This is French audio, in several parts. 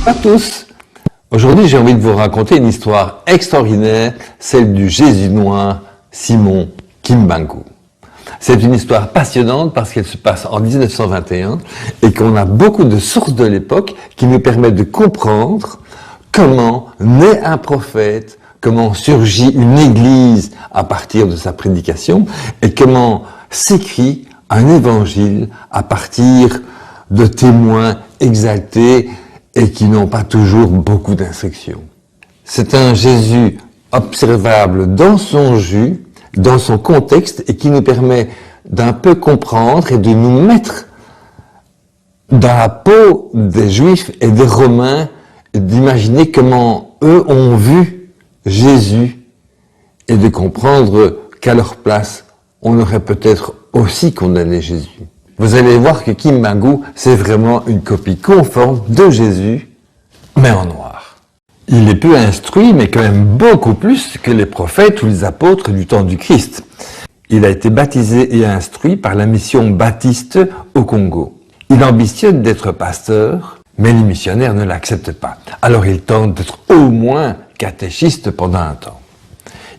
À tous. Aujourd'hui, j'ai envie de vous raconter une histoire extraordinaire, celle du Jésunois Simon Kimbangu. C'est une histoire passionnante parce qu'elle se passe en 1921 et qu'on a beaucoup de sources de l'époque qui nous permettent de comprendre comment naît un prophète, comment surgit une église à partir de sa prédication et comment s'écrit un évangile à partir de témoins exaltés et qui n'ont pas toujours beaucoup d'instructions. C'est un Jésus observable dans son jus, dans son contexte, et qui nous permet d'un peu comprendre et de nous mettre dans la peau des Juifs et des Romains, d'imaginer comment eux ont vu Jésus et de comprendre qu'à leur place, on aurait peut-être aussi condamné Jésus. Vous allez voir que Kimbangu, c'est vraiment une copie conforme de Jésus, mais en noir. Il est peu instruit, mais quand même beaucoup plus que les prophètes ou les apôtres du temps du Christ. Il a été baptisé et instruit par la mission baptiste au Congo. Il ambitionne d'être pasteur, mais les missionnaires ne l'acceptent pas. Alors il tente d'être au moins catéchiste pendant un temps.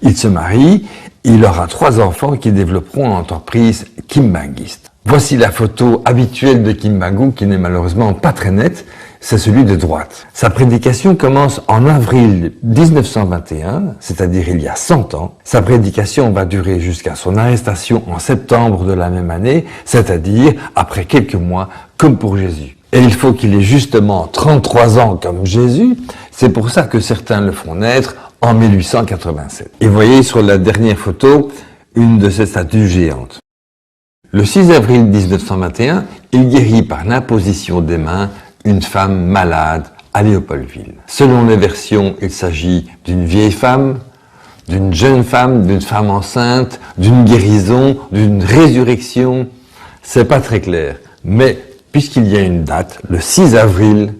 Il se marie, il aura 3 enfants qui développeront l'entreprise kimbanguiste. Voici la photo habituelle de Kimbangu, qui n'est malheureusement pas très nette. c'est celui de droite. Sa prédication commence en avril 1921, c'est-à-dire il y a 100 ans. Sa prédication va durer jusqu'à son arrestation en septembre de la même année, c'est-à-dire après quelques mois, comme pour Jésus. Et il faut qu'il ait justement 33 ans comme Jésus, c'est pour ça que certains le font naître en 1887. Et vous voyez sur la dernière photo, une de ces statues géantes. Le 6 avril 1921, il guérit par l'imposition des mains une femme malade à Léopoldville. Selon les versions, il s'agit d'une vieille femme, d'une jeune femme, d'une femme enceinte, d'une guérison, d'une résurrection. C'est pas très clair. Mais puisqu'il y a une date, le 6 avril,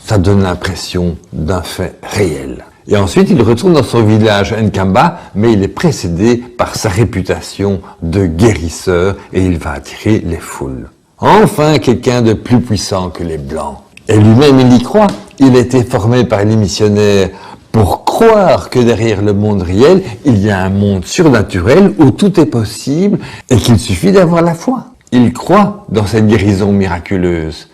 ça donne l'impression d'un fait réel. Et ensuite, il retourne dans son village Nkamba, mais il est précédé par sa réputation de guérisseur et il va attirer les foules. Enfin, quelqu'un de plus puissant que les Blancs. Et lui-même, il y croit. Il a été formé par les missionnaires pour croire que derrière le monde réel, il y a un monde surnaturel où tout est possible et qu'il suffit d'avoir la foi. Il croit dans cette guérison miraculeuse.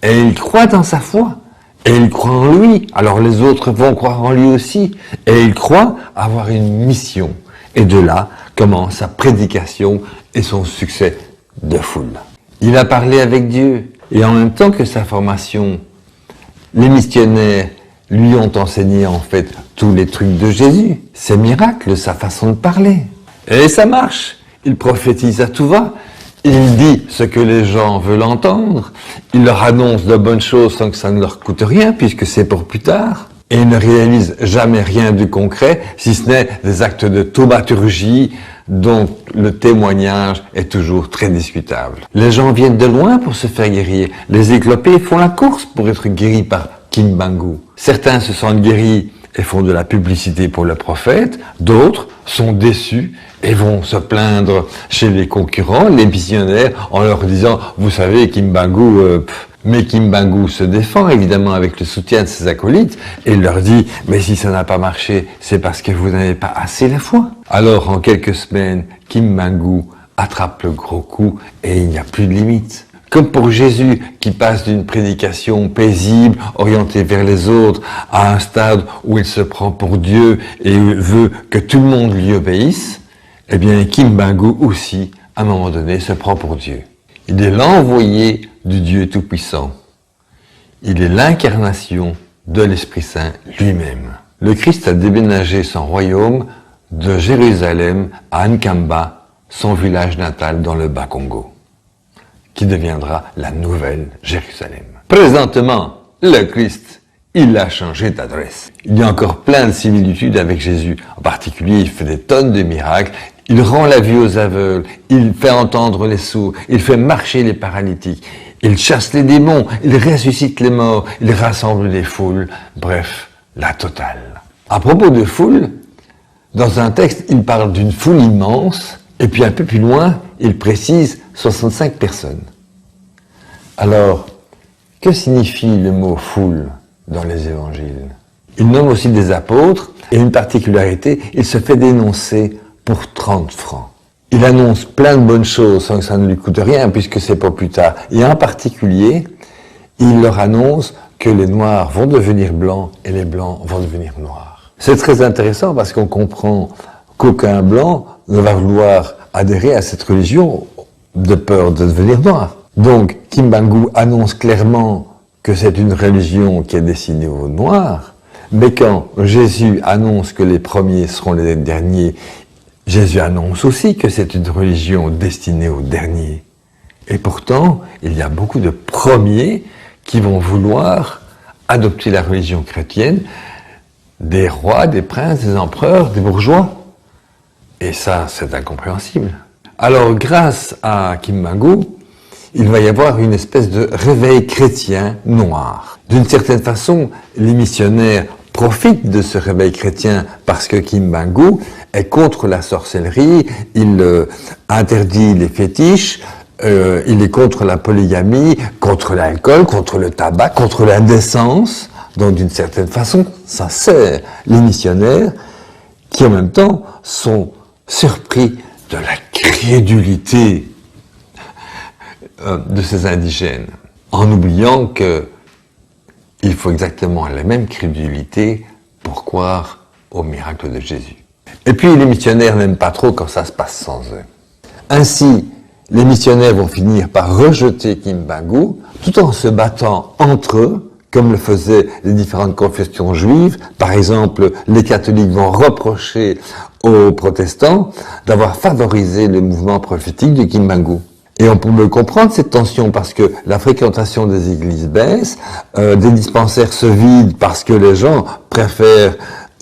Et il croit dans sa foi. Et il croit en lui, alors les autres vont croire en lui aussi. Et il croit avoir une mission. Et de là commence sa prédication et son succès de foule. Il a parlé avec Dieu. Et en même temps que sa formation, les missionnaires lui ont enseigné en fait tous les trucs de Jésus. Ses miracles, sa façon de parler. Et ça marche. Il prophétise à tout va. Il dit ce que les gens veulent entendre, il leur annonce de bonnes choses sans que ça ne leur coûte rien, puisque c'est pour plus tard. Et il ne réalise jamais rien de concret, si ce n'est des actes de thaumaturgie, dont le témoignage est toujours très discutable. Les gens viennent de loin pour se faire guérir. Les éclopés font la course pour être guéris par Kimbangu. Certains se sentent guéris et font de la publicité pour le prophète, d'autres sont déçus et vont se plaindre chez les concurrents, les missionnaires, en leur disant « Vous savez, Kimbangu, mais Kimbangu se défend évidemment avec le soutien de ses acolytes et il leur dit « Mais si ça n'a pas marché, c'est parce que vous n'avez pas assez la foi. » Alors en quelques semaines, Kimbangu attrape le gros coup et il n'y a plus de limite. Comme pour Jésus qui passe d'une prédication paisible, orientée vers les autres, à un stade où il se prend pour Dieu et veut que tout le monde lui obéisse, eh bien Kimbangu aussi, à un moment donné, se prend pour Dieu. Il est l'envoyé du Dieu Tout-Puissant. Il est l'incarnation de l'Esprit Saint lui-même. Le Christ a déménagé son royaume de Jérusalem à Nkamba, son village natal dans le Bas-Congo, qui deviendra la nouvelle Jérusalem. Présentement, le Christ, il a changé d'adresse. Il y a encore plein de similitudes avec Jésus. En particulier, il fait des tonnes de miracles. Il rend la vue aux aveugles. Il fait entendre les sourds. Il fait marcher les paralytiques. Il chasse les démons. Il ressuscite les morts. Il rassemble les foules. Bref, la totale. À propos de foule, dans un texte, il parle d'une foule immense. Et puis un peu plus loin, il précise 65 personnes. Alors, que signifie le mot foule dans les évangiles? Il nomme aussi des apôtres, et une particularité, il se fait dénoncer pour 30 francs. Il annonce plein de bonnes choses sans que ça ne lui coûte rien, puisque c'est pour plus tard. Et en particulier, il leur annonce que les noirs vont devenir blancs et les blancs vont devenir noirs. C'est très intéressant parce qu'on comprend qu'aucun blanc ne va vouloir adhérer à cette religion de peur de devenir noir. Donc, Kimbangu annonce clairement que c'est une religion qui est destinée aux noirs, mais quand Jésus annonce que les premiers seront les derniers, Jésus annonce aussi que c'est une religion destinée aux derniers. Et pourtant, il y a beaucoup de premiers qui vont vouloir adopter la religion chrétienne, des rois, des princes, des empereurs, des bourgeois. Et ça, c'est incompréhensible. Alors, grâce à Kimbangu, il va y avoir une espèce de réveil chrétien noir. D'une certaine façon, les missionnaires profitent de ce réveil chrétien parce que Kimbangu est contre la sorcellerie, il interdit les fétiches, il est contre la polygamie, contre l'alcool, contre le tabac, contre l'indécence. Donc d'une certaine façon, ça sert les missionnaires qui en même temps sont surpris de la crédulité de ces indigènes, en oubliant que Il faut exactement la même crédulité pour croire au miracle de Jésus. Et puis les missionnaires n'aiment pas trop quand ça se passe sans eux. Ainsi, les missionnaires vont finir par rejeter Kimbangu, tout en se battant entre eux, comme le faisaient les différentes confessions juives. Par exemple, les catholiques vont reprocher aux protestants d'avoir favorisé le mouvement prophétique de Kimbangu. Et on peut comprendre cette tension parce que la fréquentation des églises baisse, des dispensaires se vident parce que les gens préfèrent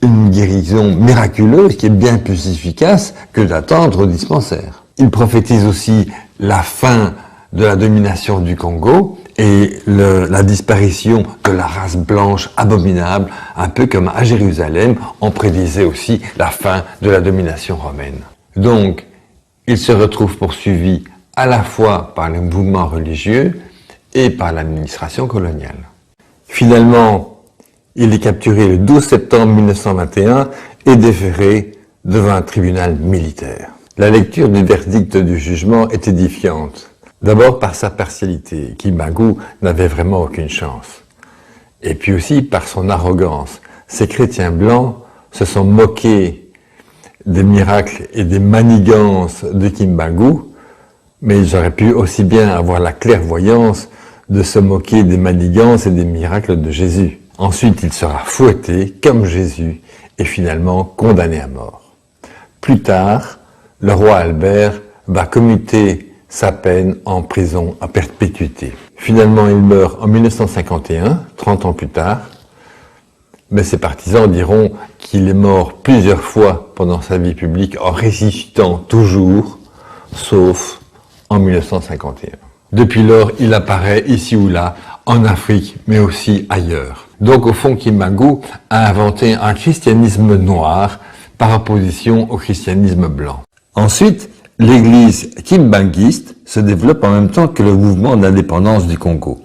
une guérison miraculeuse qui est bien plus efficace que d'attendre au dispensaire. Il prophétise aussi la fin de la domination du Congo et la disparition de la race blanche abominable, un peu comme à Jérusalem, on prédisait aussi la fin de la domination romaine. Donc, il se retrouve poursuivi à la fois par les mouvements religieux et par l'administration coloniale. Finalement, il est capturé le 12 septembre 1921 et déféré devant un tribunal militaire. La lecture du verdict du jugement est édifiante. D'abord par sa partialité, Kimbangu n'avait vraiment aucune chance. Et puis aussi par son arrogance. Ces chrétiens blancs se sont moqués des miracles et des manigances de Kimbangu, mais ils auraient pu aussi bien avoir la clairvoyance de se moquer des manigances et des miracles de Jésus. Ensuite, il sera fouetté comme Jésus et finalement condamné à mort. Plus tard, le roi Albert va commuter sa peine en prison à perpétuité. Finalement, il meurt en 1951, 30 ans plus tard, mais ses partisans diront qu'il est mort plusieurs fois pendant sa vie publique en résistant toujours, sauf en 1951. Depuis lors, il apparaît ici ou là, en Afrique, mais aussi ailleurs. Donc au fond, Kimbangu a inventé un christianisme noir par opposition au christianisme blanc. Ensuite, l'église kimbanguiste se développe en même temps que le mouvement d'indépendance du Congo.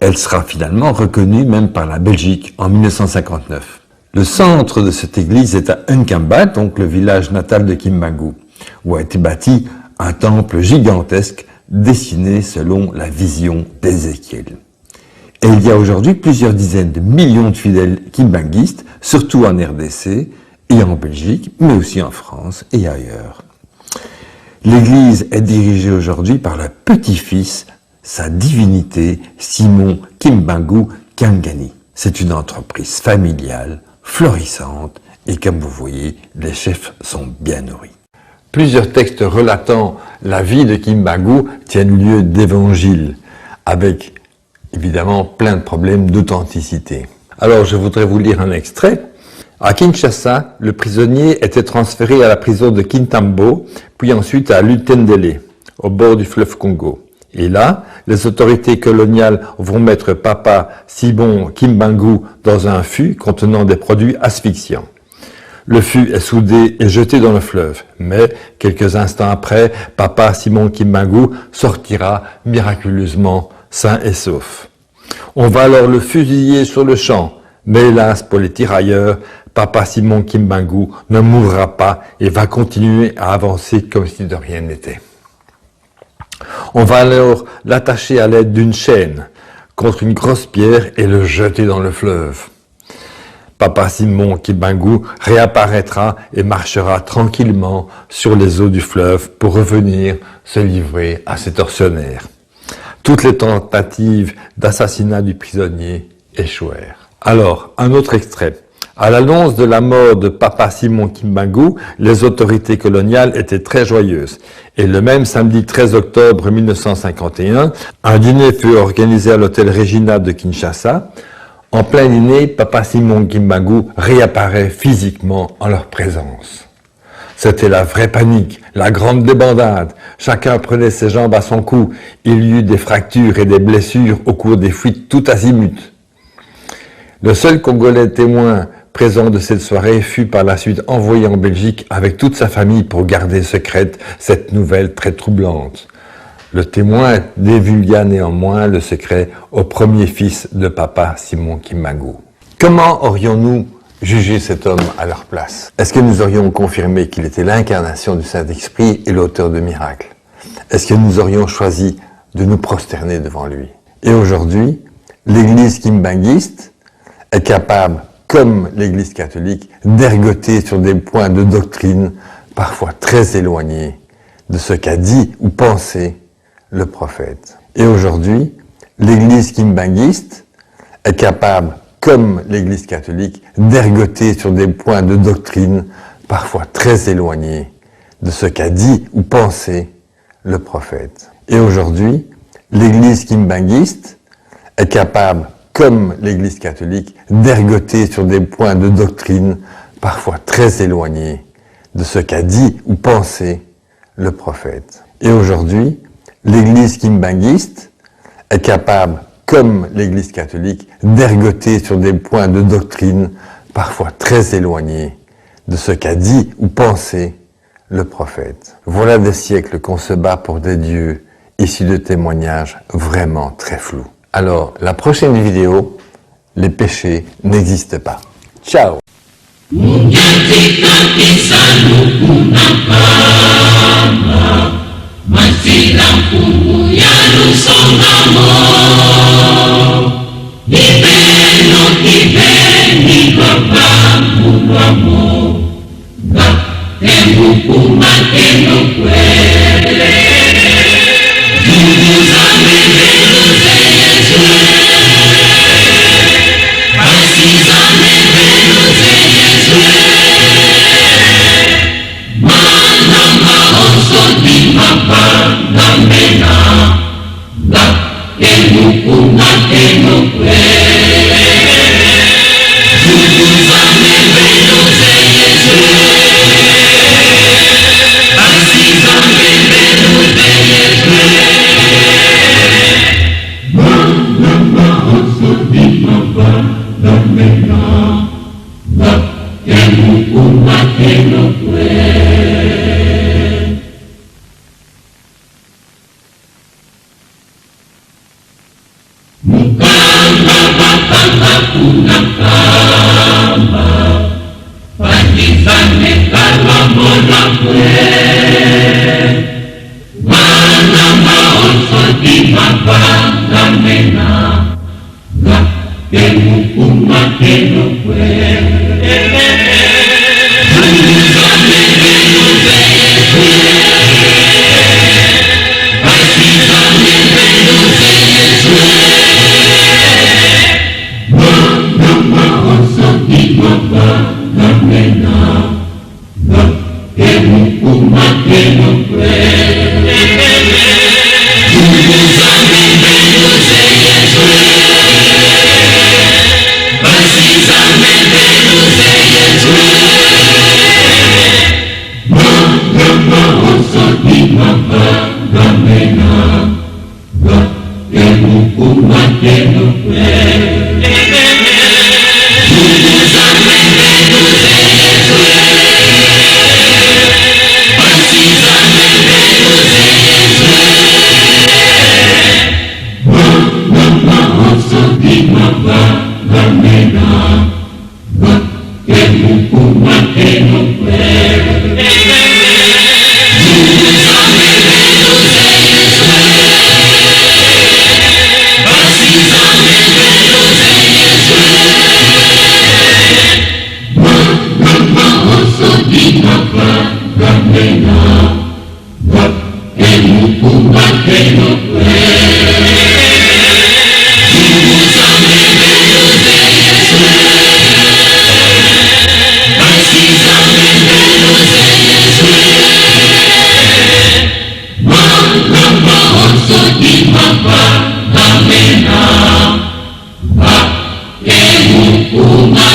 Elle sera finalement reconnue même par la Belgique en 1959. Le centre de cette église est à Nkamba, donc le village natal de Kimbangu, où a été bâti un temple gigantesque dessiné selon la vision d'Ézéchiel. Et il y a aujourd'hui plusieurs dizaines de millions de fidèles kimbanguistes, surtout en RDC et en Belgique, mais aussi en France et ailleurs. L'église est dirigée aujourd'hui par le petit-fils, sa divinité, Simon Kimbangu Kangani. C'est une entreprise familiale, florissante, et comme vous voyez, les chefs sont bien nourris. Plusieurs textes relatant la vie de Kimbangu tiennent lieu d'évangiles, avec évidemment plein de problèmes d'authenticité. Alors je voudrais vous lire un extrait. À Kinshasa, le prisonnier était transféré à la prison de Kintambo, puis ensuite à Lutendele, au bord du fleuve Congo. Et là, les autorités coloniales vont mettre Papa Simon Kimbangu dans un fût contenant des produits asphyxiants. Le fût est soudé et jeté dans le fleuve, mais quelques instants après, Papa Simon Kimbangu sortira miraculeusement sain et sauf. On va alors le fusiller sur le champ, mais hélas pour les tirailleurs, Papa Simon Kimbangu ne mourra pas et va continuer à avancer comme si de rien n'était. On va alors l'attacher à l'aide d'une chaîne contre une grosse pierre et le jeter dans le fleuve. Papa Simon Kimbangu réapparaîtra et marchera tranquillement sur les eaux du fleuve pour revenir se livrer à ses tortionnaires. Toutes les tentatives d'assassinat du prisonnier échouèrent. Alors, un autre extrait. À l'annonce de la mort de Papa Simon Kimbangu, les autorités coloniales étaient très joyeuses. Et le même samedi 13 octobre 1951, un dîner fut organisé à l'hôtel Regina de Kinshasa. En plein dîner, Papa Simon Kimbangu réapparaît physiquement en leur présence. C'était la vraie panique, la grande débandade. Chacun prenait ses jambes à son cou. Il y eut des fractures et des blessures au cours des fuites tout azimut. Le seul Congolais témoin présent de cette soirée fut par la suite envoyé en Belgique avec toute sa famille pour garder secrète cette nouvelle très troublante. Le témoin divulgua néanmoins le secret au premier fils de Papa Simon Kimbangu. Comment aurions-nous jugé cet homme à leur place? Est-ce que nous aurions confirmé qu'il était l'incarnation du Saint-Esprit et l'auteur de miracles? Est-ce que nous aurions choisi de nous prosterner devant lui? Et aujourd'hui, l'Église kimbanguiste est capable, comme l'Église catholique, d'ergoter sur des points de doctrine parfois très éloignés de ce qu'a dit ou pensé le prophète. Et aujourd'hui, l'Église kimbanguiste est capable, comme l'Église catholique, d'ergoter sur des points de doctrine parfois très éloignés de ce qu'a dit ou pensé le prophète. Et aujourd'hui, l'Église kimbanguiste est capable, comme l'Église catholique, d'ergoter sur des points de doctrine parfois très éloignés de ce qu'a dit ou pensé le prophète. Et aujourd'hui, l'Église kimbanguiste est capable, comme l'Église catholique, d'ergoter sur des points de doctrine parfois très éloignés de ce qu'a dit ou pensé le prophète. Voilà des siècles qu'on se bat pour des dieux issus de témoignages vraiment très flous. Alors, la prochaine vidéo, les péchés n'existent pas. Ciao! Uma